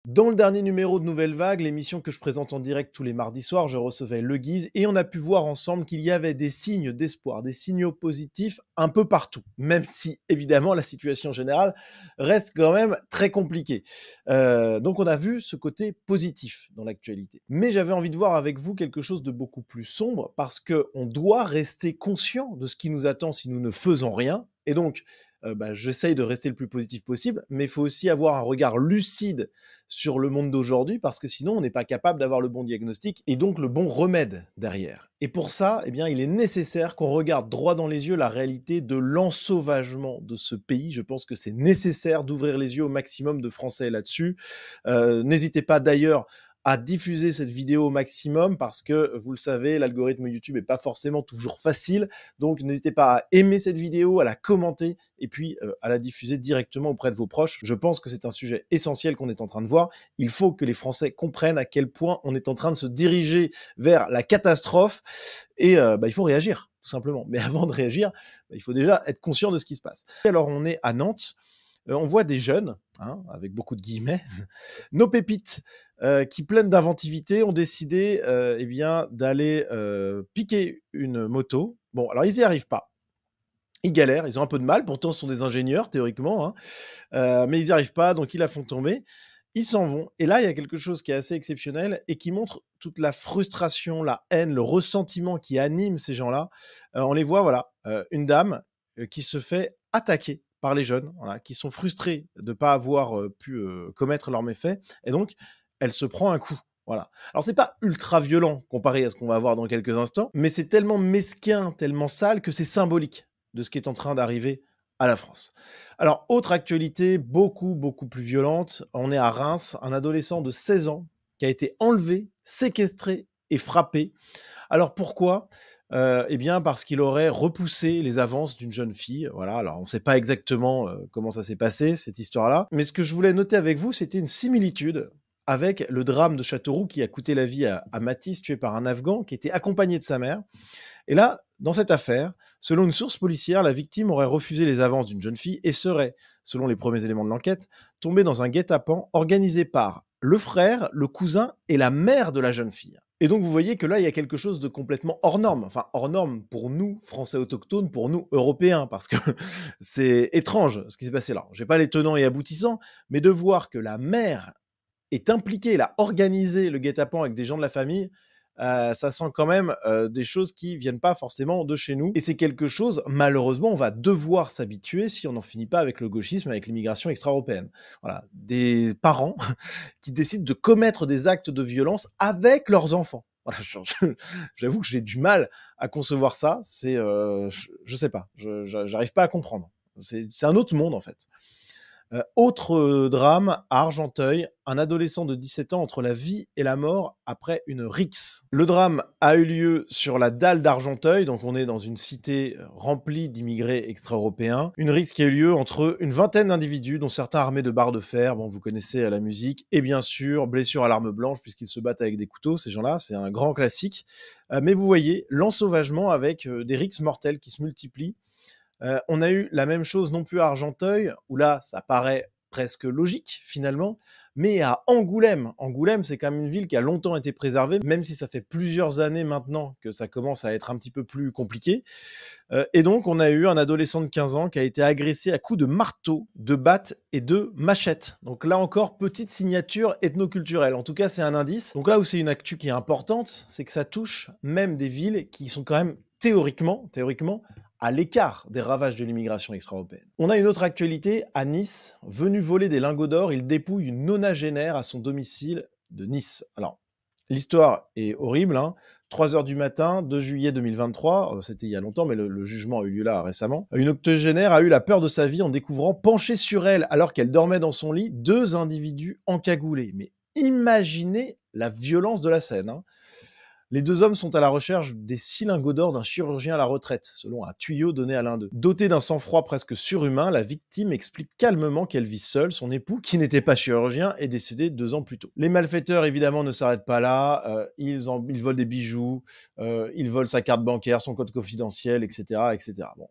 Dans le dernier numéro de Nouvelle Vague, l'émission que je présente en direct tous les mardis soirs, je recevais Le Guise et on a pu voir ensemble qu'il y avait des signes d'espoir, des signaux positifs un peu partout, même si évidemment la situation générale reste quand même très compliquée. Donc on a vu ce côté positif dans l'actualité. Mais j'avais envie de voir avec vous quelque chose de beaucoup plus sombre parce qu'on doit rester conscient de ce qui nous attend si nous ne faisons rien. Et donc, j'essaye de rester le plus positif possible, mais il faut aussi avoir un regard lucide sur le monde d'aujourd'hui parce que sinon on n'est pas capable d'avoir le bon diagnostic et donc le bon remède derrière. Et pour ça, eh bien, il est nécessaire qu'on regarde droit dans les yeux la réalité de l'ensauvagement de ce pays. Je pense que c'est nécessaire d'ouvrir les yeux au maximum de Français là-dessus. N'hésitez pas d'ailleurs à diffuser cette vidéo au maximum parce que, vous le savez, l'algorithme YouTube est pas forcément toujours facile. Donc, n'hésitez pas à aimer cette vidéo, à la commenter et puis à la diffuser directement auprès de vos proches. Je pense que c'est un sujet essentiel qu'on est en train de voir. Il faut que les Français comprennent à quel point on est en train de se diriger vers la catastrophe et il faut réagir, tout simplement. Mais avant de réagir, il faut déjà être conscient de ce qui se passe. Alors, on est à Nantes. On voit des jeunes, hein, avec beaucoup de guillemets, nos pépites, qui pleines d'inventivité ont décidé, eh bien, d'aller, piquer une moto. Bon, alors ils y arrivent pas. Ils galèrent, ils ont un peu de mal, pourtant ce sont des ingénieurs théoriquement, hein, mais ils y arrivent pas, donc ils la font tomber. Ils s'en vont et là, il y a quelque chose qui est assez exceptionnel et qui montre toute la frustration, la haine, le ressentiment qui anime ces gens-là. On les voit, voilà, une dame, qui se fait attaquer par les jeunes, voilà, qui sont frustrés de ne pas avoir, pu, commettre leurs méfaits et donc elle se prend un coup, voilà. Alors c'est pas ultra violent comparé à ce qu'on va voir dans quelques instants, mais c'est tellement mesquin, tellement sale que c'est symbolique de ce qui est en train d'arriver à la France. Alors, autre actualité beaucoup, beaucoup plus violente, on est à Reims, un adolescent de 16 ans qui a été enlevé, séquestré et frappé. Alors pourquoi? Eh bien parce qu'il aurait repoussé les avances d'une jeune fille, voilà. Alors on ne sait pas exactement, comment ça s'est passé cette histoire-là, mais ce que je voulais noter avec vous, c'était une similitude avec le drame de Châteauroux qui a coûté la vie à Mathis, tué par un Afghan qui était accompagné de sa mère. Et là, dans cette affaire, selon une source policière, la victime aurait refusé les avances d'une jeune fille et serait, selon les premiers éléments de l'enquête, tombée dans un guet-apens organisé par le frère, le cousin et la mère de la jeune fille. Et donc vous voyez que là, il y a quelque chose de complètement hors norme. Enfin, hors norme pour nous, Français autochtones, pour nous, Européens, parce que c'est étrange ce qui s'est passé là. Je n'ai pas les tenants et aboutissants, mais de voir que la mère est impliquée, elle a organisé le guet-apens avec des gens de la famille, ça sent quand même des choses qui viennent pas forcément de chez nous. Et c'est quelque chose, malheureusement, on va devoir s'habituer si on n'en finit pas avec le gauchisme, avec l'immigration extra-européenne. Voilà, des parents qui décident de commettre des actes de violence avec leurs enfants. Voilà, j'avoue que j'ai du mal à concevoir ça. C'est, je sais pas, j'arrive pas à comprendre. C'est un autre monde en fait. Autre drame à Argenteuil, un adolescent de 17 ans entre la vie et la mort après une rixe. Le drame a eu lieu sur la dalle d'Argenteuil, donc on est dans une cité remplie d'immigrés extra-européens. Une rixe qui a eu lieu entre une vingtaine d'individus, dont certains armés de barres de fer, bon vous connaissez la musique, et bien sûr blessures à l'arme blanche puisqu'ils se battent avec des couteaux, ces gens-là, c'est un grand classique. Mais vous voyez l'ensauvagement avec des rixes mortelles qui se multiplient. On a eu la même chose non plus à Argenteuil, où là, ça paraît presque logique finalement, mais à Angoulême. Angoulême, c'est quand même une ville qui a longtemps été préservée, même si ça fait plusieurs années maintenant que ça commence à être un petit peu plus compliqué. Et donc, on a eu un adolescent de 15 ans qui a été agressé à coups de marteau, de batte et de machette. Donc là encore, petite signature ethnoculturelle. En tout cas, c'est un indice. Donc là où c'est une actu qui est importante, c'est que ça touche même des villes qui sont quand même théoriquement, à l'écart des ravages de l'immigration extra-européenne. On a une autre actualité, à Nice, venu voler des lingots d'or, il dépouille une nonagénaire à son domicile de Nice. Alors, l'histoire est horrible, hein. 3 heures du matin, 2 juillet 2023, c'était il y a longtemps, mais le jugement a eu lieu là récemment. Une octogénaire a eu la peur de sa vie en découvrant penchés sur elle, alors qu'elle dormait dans son lit, 2 individus encagoulés. Mais imaginez la violence de la scène, hein. Les 2 hommes sont à la recherche des 6 lingots d'or d'un chirurgien à la retraite, selon un tuyau donné à l'un d'eux. Dotée d'un sang-froid presque surhumain, la victime explique calmement qu'elle vit seule. Son époux, qui n'était pas chirurgien, est décédé 2 ans plus tôt. Les malfaiteurs, évidemment, ne s'arrêtent pas là. Ils volent des bijoux, ils volent sa carte bancaire, son code confidentiel, etc. etc. Bon.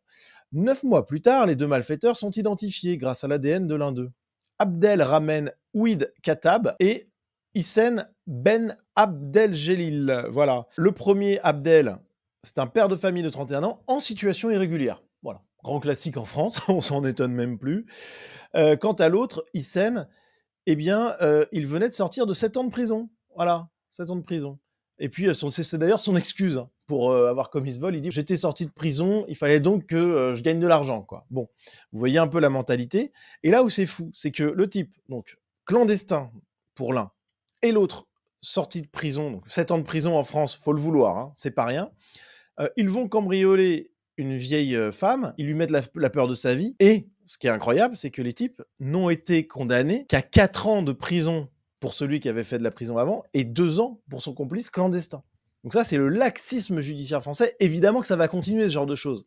9 mois plus tard, les 2 malfaiteurs sont identifiés grâce à l'ADN de l'un d'eux. Abdelrahman Ouid Khattab et Hissène Ben Abdeljelil. Voilà. Le premier, Abdel, c'est un père de famille de 31 ans en situation irrégulière. Voilà. Grand classique en France, on s'en étonne même plus. Quant à l'autre, Hissène, eh bien, il venait de sortir de 7 ans de prison. Voilà, 7 ans de prison. Et puis, c'est d'ailleurs son excuse hein, pour avoir commis ce vol. Il dit j'étais sorti de prison, il fallait donc que je gagne de l'argent. Quoi. Bon, vous voyez un peu la mentalité. Et là où c'est fou, c'est que le type, donc clandestin pour l'un, et l'autre, sorti de prison, donc 7 ans de prison en France, faut le vouloir, hein, c'est pas rien. Ils vont cambrioler une vieille femme, ils lui mettent la peur de sa vie, et ce qui est incroyable, c'est que les types n'ont été condamnés qu'à 4 ans de prison pour celui qui avait fait de la prison avant, et 2 ans pour son complice clandestin. Donc ça, c'est le laxisme judiciaire français. Évidemment que ça va continuer, ce genre de choses.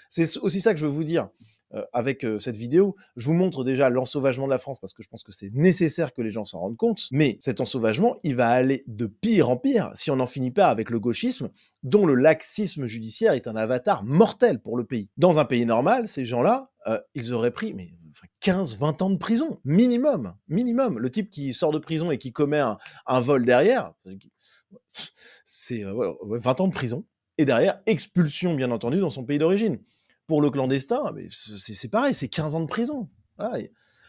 C'est aussi ça que je veux vous dire avec cette vidéo. Je vous montre déjà l'ensauvagement de la France, parce que je pense que c'est nécessaire que les gens s'en rendent compte. Mais cet ensauvagement, il va aller de pire en pire si on n'en finit pas avec le gauchisme, dont le laxisme judiciaire est un avatar mortel pour le pays. Dans un pays normal, ces gens-là, ils auraient pris 15-20 ans de prison, minimum, minimum. Le type qui sort de prison et qui commet un vol derrière, c'est 20 ans de prison, et derrière, expulsion, bien entendu, dans son pays d'origine. Pour le clandestin, c'est pareil, c'est 15 ans de prison. Voilà,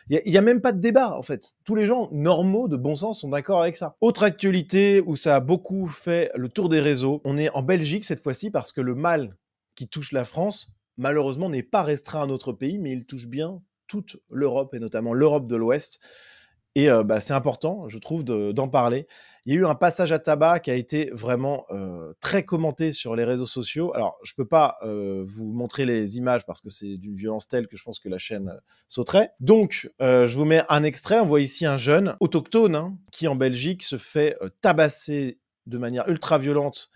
il n'y a même pas de débat, en fait. Tous les gens normaux, de bon sens, sont d'accord avec ça. Autre actualité où ça a beaucoup fait le tour des réseaux, on est en Belgique cette fois-ci, parce que le mal qui touche la France, malheureusement, n'est pas restreint à notre pays, mais il touche bien toute l'Europe, et notamment l'Europe de l'Ouest. Et c'est important, je trouve, d'en parler. Il y a eu un passage à tabac qui a été vraiment très commenté sur les réseaux sociaux. Alors, je ne peux pas vous montrer les images parce que c'est d'une violence telle que je pense que la chaîne sauterait. Donc, je vous mets un extrait. On voit ici un jeune autochtone hein, qui, en Belgique, se fait tabasser de manière ultra violente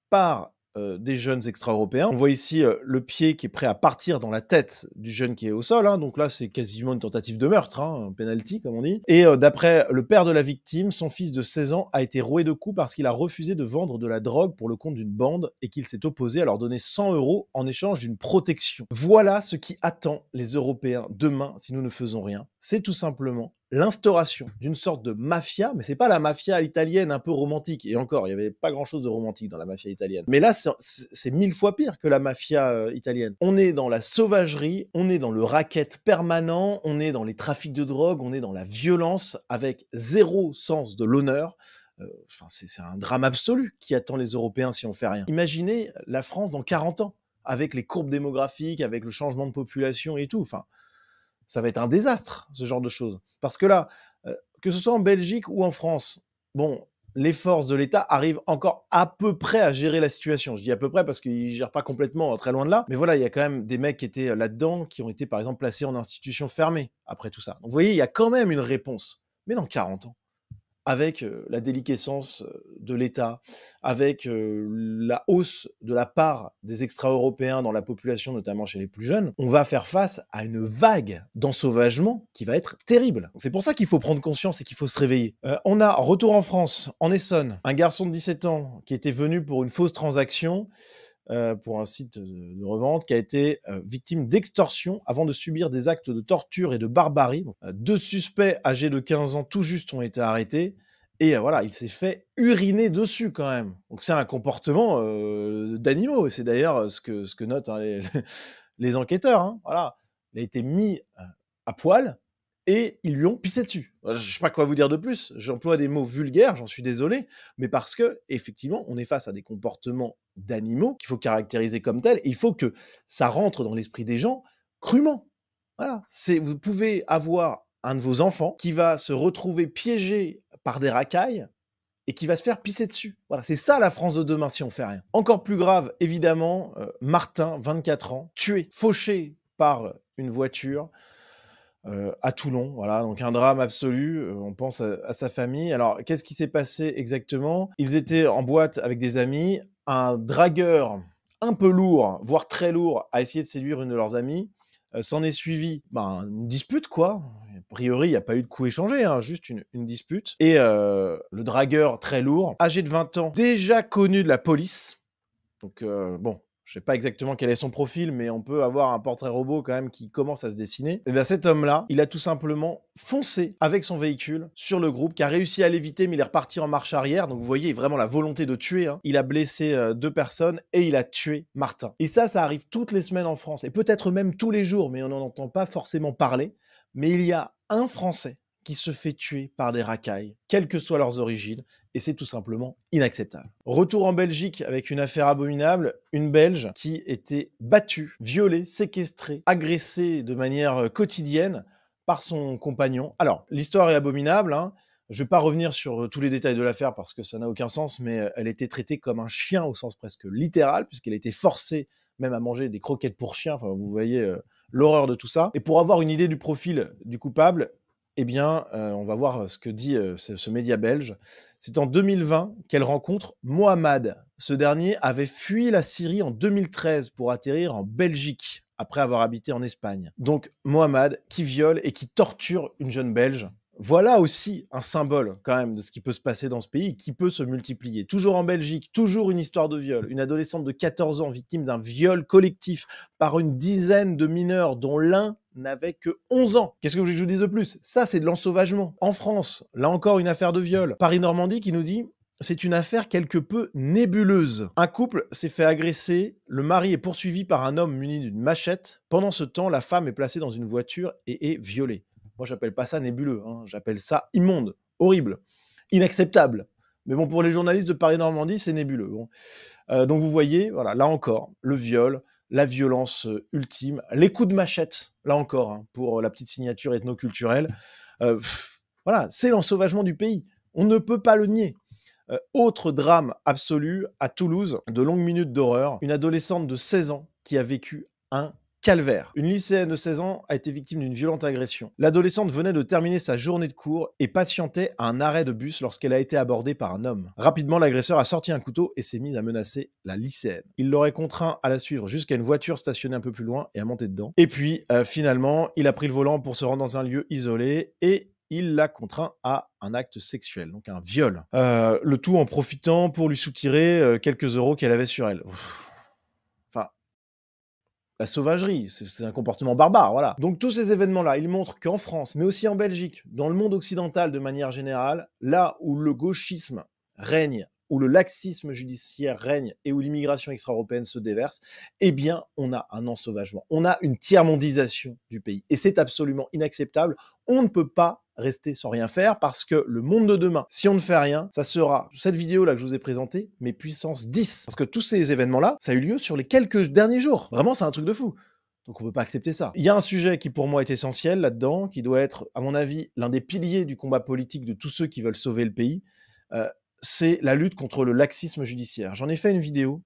par des jeunes extra-européens. On voit ici le pied qui est prêt à partir dans la tête du jeune qui est au sol. Hein. Donc là, c'est quasiment une tentative de meurtre, hein, un penalty, comme on dit. Et d'après le père de la victime, son fils de 16 ans a été roué de coups parce qu'il a refusé de vendre de la drogue pour le compte d'une bande et qu'il s'est opposé à leur donner 100 € en échange d'une protection. Voilà ce qui attend les Européens demain si nous ne faisons rien. C'est tout simplement l'instauration d'une sorte de mafia, mais c'est pas la mafia italienne un peu romantique, et encore, il y avait pas grand-chose de romantique dans la mafia italienne. Mais là, c'est 1000 fois pire que la mafia italienne. On est dans la sauvagerie, on est dans le racket permanent, on est dans les trafics de drogue, on est dans la violence, avec zéro sens de l'honneur. C'est un drame absolu qui attend les Européens si on fait rien. Imaginez la France dans 40 ans, avec les courbes démographiques, avec le changement de population et tout, enfin... Ça va être un désastre, ce genre de choses. Parce que là, que ce soit en Belgique ou en France, bon, les forces de l'État arrivent encore à peu près à gérer la situation. Je dis à peu près parce qu'ils ne gèrent pas complètement très loin de là. Mais voilà, il y a quand même des mecs qui étaient là-dedans, qui ont été par exemple placés en institution fermée après tout ça. Donc vous voyez, il y a quand même une réponse. Mais dans 40 ans, avec la déliquescence de l'État, avec la hausse de la part des extra-européens dans la population, notamment chez les plus jeunes, on va faire face à une vague d'ensauvagement qui va être terrible. C'est pour ça qu'il faut prendre conscience et qu'il faut se réveiller. On a, retour en France, en Essonne, un garçon de 17 ans qui était venu pour une fausse transaction, pour un site de revente, qui a été victime d'extorsion avant de subir des actes de torture et de barbarie. Donc, 2 suspects âgés de 15 ans tout juste ont été arrêtés. Et voilà, il s'est fait uriner dessus quand même. Donc c'est un comportement d'animaux. C'est d'ailleurs ce que notent hein, les enquêteurs. Hein. Voilà. Il a été mis à poil et ils lui ont pissé dessus. Je ne sais pas quoi vous dire de plus. J'emploie des mots vulgaires, j'en suis désolé, mais parce que effectivement, on est face à des comportements d'animaux qu'il faut caractériser comme tels. Et il faut que ça rentre dans l'esprit des gens crûment. Voilà. Vous pouvez avoir un de vos enfants qui va se retrouver piégé par des racailles et qui va se faire pisser dessus. Voilà, c'est ça la France de demain si on fait rien. Encore plus grave, évidemment, Martin, 24 ans, tué, fauché par une voiture à Toulon. Voilà, donc un drame absolu. On pense à sa famille. Alors, qu'est-ce qui s'est passé exactement? Ils étaient en boîte avec des amis. Un dragueur un peu lourd, voire très lourd, a essayé de séduire une de leurs amies. S'en est suivi une dispute, quoi. A priori, il n'y a pas eu de coup échangé, hein, juste une dispute. Et le dragueur très lourd, âgé de 20 ans, déjà connu de la police. Donc, bon, je sais pas exactement quel est son profil, mais on peut avoir un portrait robot quand même qui commence à se dessiner. Et bien cet homme-là, il a tout simplement foncé avec son véhicule sur le groupe, qui a réussi à l'éviter, mais il est reparti en marche arrière. Donc vous voyez vraiment la volonté de tuer, hein. Il a blessé 2 personnes et il a tué Martin. Et ça arrive toutes les semaines en France, et peut-être même tous les jours, mais on n'en entend pas forcément parler. Mais il y a un Français qui se fait tuer par des racailles, quelles que soient leurs origines, et c'est tout simplement inacceptable. Retour en Belgique avec une affaire abominable, une Belge qui était battue, violée, séquestrée, agressée de manière quotidienne par son compagnon. Alors, l'histoire est abominable, hein. Je ne vais pas revenir sur tous les détails de l'affaire parce que ça n'a aucun sens, mais elle était traitée comme un chien au sens presque littéral, puisqu'elle était forcée même à manger des croquettes pour chiens. Enfin, vous voyez l'horreur de tout ça. Et pour avoir une idée du profil du coupable, eh bien, on va voir ce que dit ce média belge. C'est en 2020 qu'elle rencontre Mohamed. Ce dernier avait fui la Syrie en 2013 pour atterrir en Belgique, après avoir habité en Espagne. Donc, Mohamed qui viole et qui torture une jeune Belge. Voilà aussi un symbole quand même de ce qui peut se passer dans ce pays, qui peut se multiplier. Toujours en Belgique, toujours une histoire de viol. Une adolescente de 14 ans victime d'un viol collectif par une dizaine de mineurs dont l'un n'avait que 11 ans. Qu'est-ce que vous voulez que je vous dise de plus? Ça, c'est de l'ensauvagement. En France, là encore, une affaire de viol. Paris-Normandie qui nous dit c'est une affaire quelque peu nébuleuse. Un couple s'est fait agresser, le mari est poursuivi par un homme muni d'une machette. Pendant ce temps, la femme est placée dans une voiture et est violée. Moi, j'appelle pas ça nébuleux, hein. J'appelle ça immonde, horrible, inacceptable. Mais bon, pour les journalistes de Paris-Normandie, c'est nébuleux. Bon. Donc vous voyez, voilà, là encore, le viol, la violence ultime, les coups de machette, là encore, hein, pour la petite signature ethnoculturelle. Voilà, c'est l'ensauvagement du pays. On ne peut pas le nier. Autre drame absolu, à Toulouse, de longues minutes d'horreur, une adolescente de 16 ans qui a vécu un calvaire. Une lycéenne de 16 ans a été victime d'une violente agression. L'adolescente venait de terminer sa journée de cours et patientait à un arrêt de bus lorsqu'elle a été abordée par un homme. Rapidement, l'agresseur a sorti un couteau et s'est mis à menacer la lycéenne. Il l'aurait contraint à la suivre jusqu'à une voiture stationnée un peu plus loin et à monter dedans. Et puis, finalement, il a pris le volant pour se rendre dans un lieu isolé et il l'a contraint à un acte sexuel, donc un viol. Le tout en profitant pour lui soutirer quelques euros qu'elle avait sur elle. Enfin, la sauvagerie, c'est un comportement barbare, voilà. Donc tous ces événements-là, ils montrent qu'en France, mais aussi en Belgique, dans le monde occidental de manière générale, là où le gauchisme règne, où le laxisme judiciaire règne et où l'immigration extra-européenne se déverse, eh bien, on a un ensauvagement. On a une tiers-mondisation du pays. Et c'est absolument inacceptable. On ne peut pas rester sans rien faire parce que le monde de demain, si on ne fait rien, ça sera cette vidéo-là que je vous ai présentée, mais puissance 10. Parce que tous ces événements-là, ça a eu lieu sur les quelques derniers jours. Vraiment, c'est un truc de fou. Donc on ne peut pas accepter ça. Il y a un sujet qui pour moi est essentiel là-dedans, qui doit être, à mon avis, l'un des piliers du combat politique de tous ceux qui veulent sauver le pays. C'est la lutte contre le laxisme judiciaire. J'en ai fait une vidéo,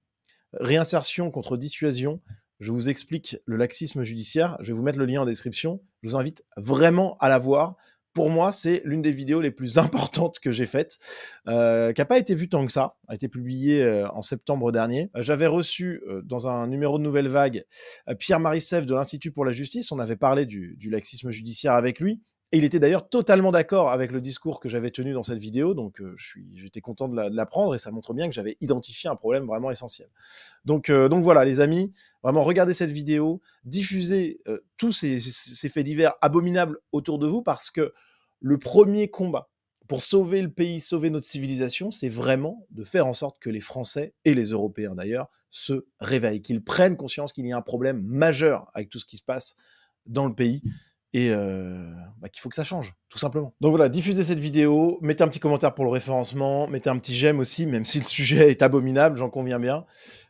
réinsertion contre dissuasion. Je vous explique le laxisme judiciaire. Je vais vous mettre le lien en description. Je vous invite vraiment à la voir. Pour moi, c'est l'une des vidéos les plus importantes que j'ai faites, qui n'a pas été vue tant que ça, a été publiée en septembre dernier. J'avais reçu dans un numéro de Nouvelle Vague Pierre Marisseff de l'Institut pour la Justice. On avait parlé du laxisme judiciaire avec lui. Et il était d'ailleurs totalement d'accord avec le discours que j'avais tenu dans cette vidéo, donc j'étais content de la prendre et ça montre bien que j'avais identifié un problème vraiment essentiel. Donc voilà, les amis, vraiment regardez cette vidéo, diffusez tous ces faits divers abominables autour de vous parce que le premier combat pour sauver le pays, sauver notre civilisation, c'est vraiment de faire en sorte que les Français et les Européens d'ailleurs se réveillent, qu'ils prennent conscience qu'il y a un problème majeur avec tout ce qui se passe dans le pays et qu'il faut que ça change, tout simplement. Donc voilà, diffusez cette vidéo, mettez un petit commentaire pour le référencement, mettez un petit j'aime aussi, même si le sujet est abominable, j'en conviens bien.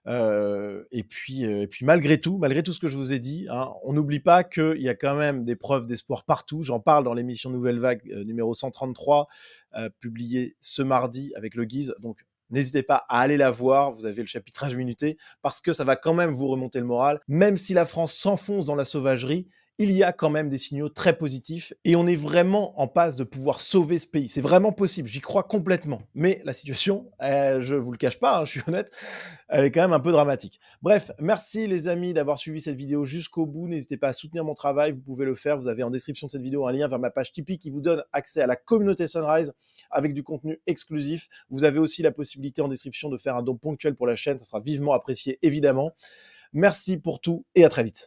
Et puis malgré tout ce que je vous ai dit, hein, on n'oublie pas qu'il y a quand même des preuves d'espoir partout. J'en parle dans l'émission Nouvelle Vague numéro 133, publiée ce mardi avec le Guise. Donc n'hésitez pas à aller la voir, vous avez le chapitrage minuté, parce que ça va quand même vous remonter le moral. Même si la France s'enfonce dans la sauvagerie, il y a quand même des signaux très positifs et on est vraiment en passe de pouvoir sauver ce pays. C'est vraiment possible, j'y crois complètement. Mais la situation, je vous le cache pas, hein, je suis honnête, elle est quand même un peu dramatique. Bref, merci les amis d'avoir suivi cette vidéo jusqu'au bout. N'hésitez pas à soutenir mon travail, vous pouvez le faire. Vous avez en description de cette vidéo un lien vers ma page Tipeee qui vous donne accès à la communauté Sunrise avec du contenu exclusif. Vous avez aussi la possibilité en description de faire un don ponctuel pour la chaîne, ça sera vivement apprécié évidemment. Merci pour tout et à très vite.